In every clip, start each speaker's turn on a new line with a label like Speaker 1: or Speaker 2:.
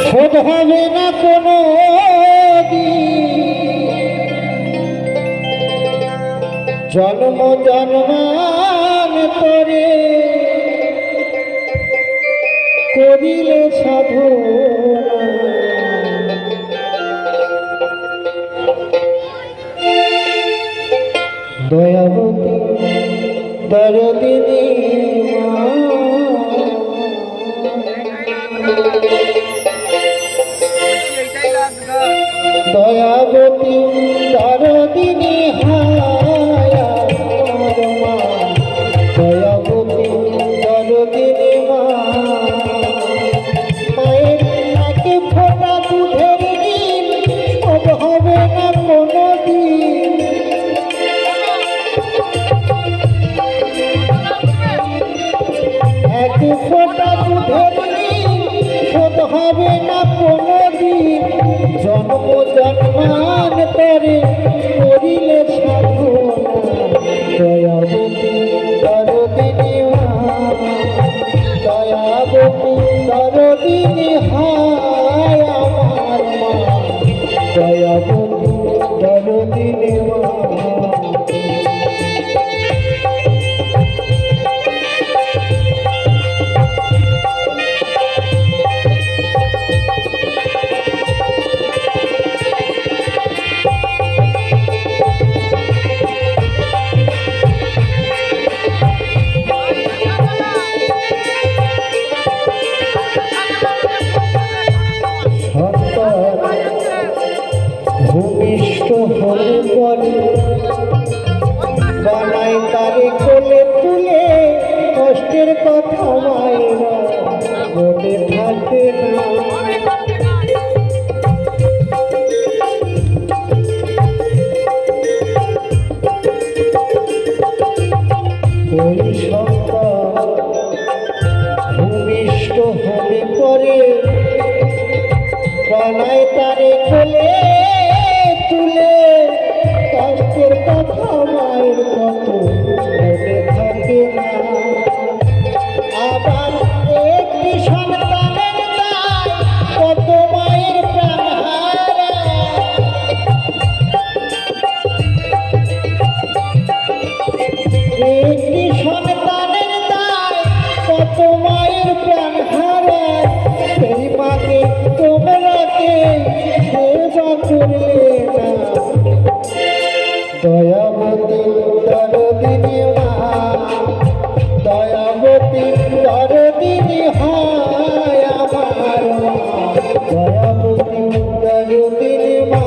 Speaker 1: শোধ হবে না কোনো জন্ম জন্মান্তরে করিলে সাধনা দয়াবতী দরদিনী দয়াবতী দরদিনী হায় আমার মা দয়াবতী দরদিনী মা মায়ের নাকে ফোটা দুধের নীল সব হবে না কোনো দিন এক ফোটা দুধের নীল শোধ হবে না কোনো দিন জন্ম জন্মান্তরে করিলে সাধনা দয়াবতী দরদিনী মা দয়াবতী দরদিনী হায় আমার মা দয়াবতী দরদিনী মা ভূমিষ্ঠ হলে পরে বানায় তারে কোলে তুলে কষ্টের কথা মায়েরা মনে থাকে না ওই সন্তান ভূমিষ্ঠ হলে পরে বানায় তারে কোলে তুলে কষ্টের কথা মায়ের কত মনে থাকে না আবার একটি সন্তানের দায় কত মায়ের প্রাণ একটি সন্তানের দায় কত মায়ের প্রাণ হারায় সেই মাকে তোমরাকে সেবা করলে না দয়াবতী দরদিনী মা দয়াবতী দরদিনী হায় আমার মা দয়াবতী দরদিনী মা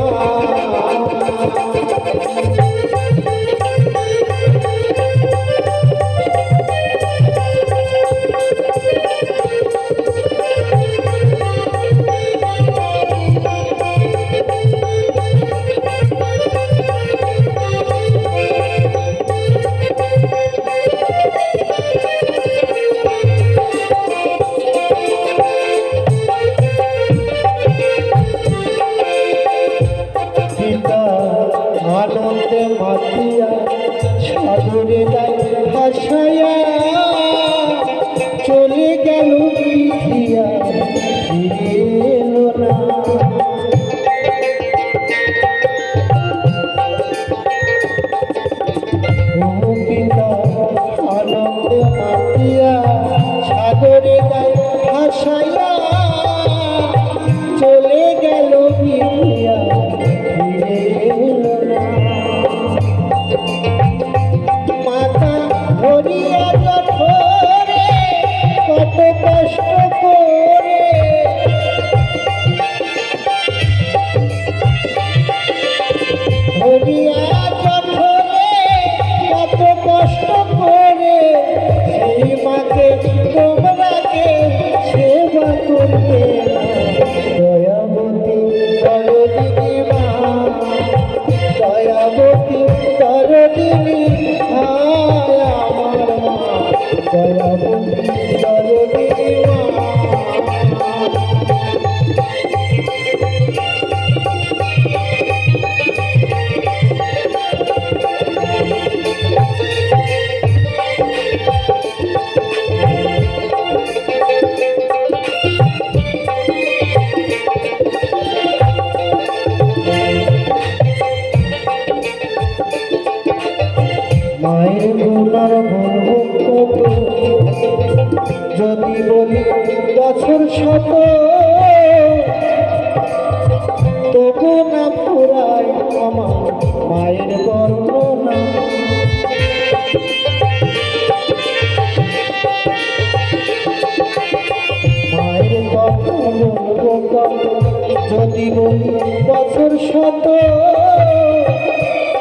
Speaker 1: আনন্দে মাতিয়া সাগরে যায় ভাসাইয়া চলে গেল পিঠিয়া ফিরে এলো না পিতা আনন্দে মাতিয়া সাগরে যায় ভাসাইয়া চলে গেল পিঠিয়া ফিরে এলো না মাতা ধরিয়া জঠরে কত কষ্ট করে ধরিয়া জঠরে কত কষ্ট করে সেই মাকে তোমরাকে সেবা যদি বলি বছর শত তবু না ফুরায় আমার মায়ের বর্ণনা মায়ের কথা বলবো যদি বলি বছর শত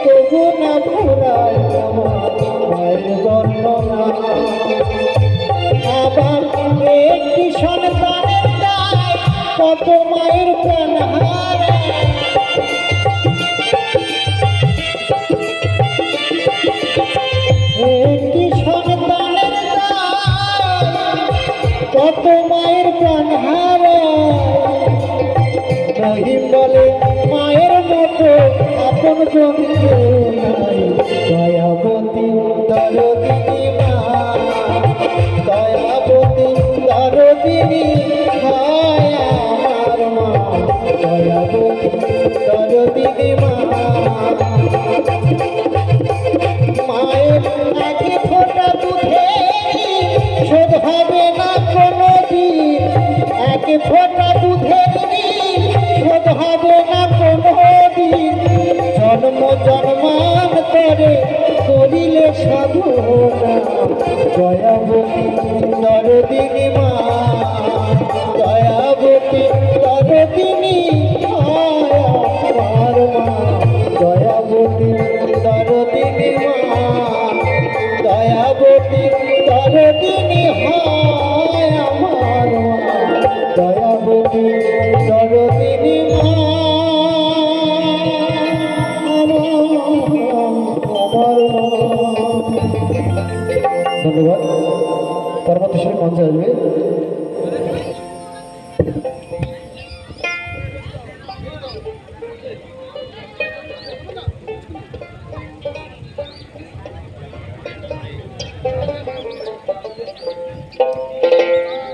Speaker 1: তবু না ফুরায় আমার মায়ের বর্ণনা আবার একটি সন্তানের দায় কত মায়ের প্রাণ হারায় একটি সন্তানের দায় কত মায়ের প্রাণ হারায় মহিম বলে মায়ের মতো আপন জন কেউ নাই দয়াবতী দরদিনী মা দয়াবতী দরদিনী হয় আমার মা দয়াবতী দরদিনী মা মায়ের একে ফোঁটা দুধে শোধ হবে না কোনো দিন একে ফোঁটা দুধের শোধ হবে না কোনো দিন জন্ম জন্মান্তরে করিলে সাধনা দয়াবতী দরদিনী মা দয়াবতী দরদিনী আমার মা দয়াবতী দরদিনী মা দয়াবতী দরদিনী হয় আমার মা দয়াবতী দরদিনী মা ধন্যবাদ। পরবর্তী মঞ্চে আসবে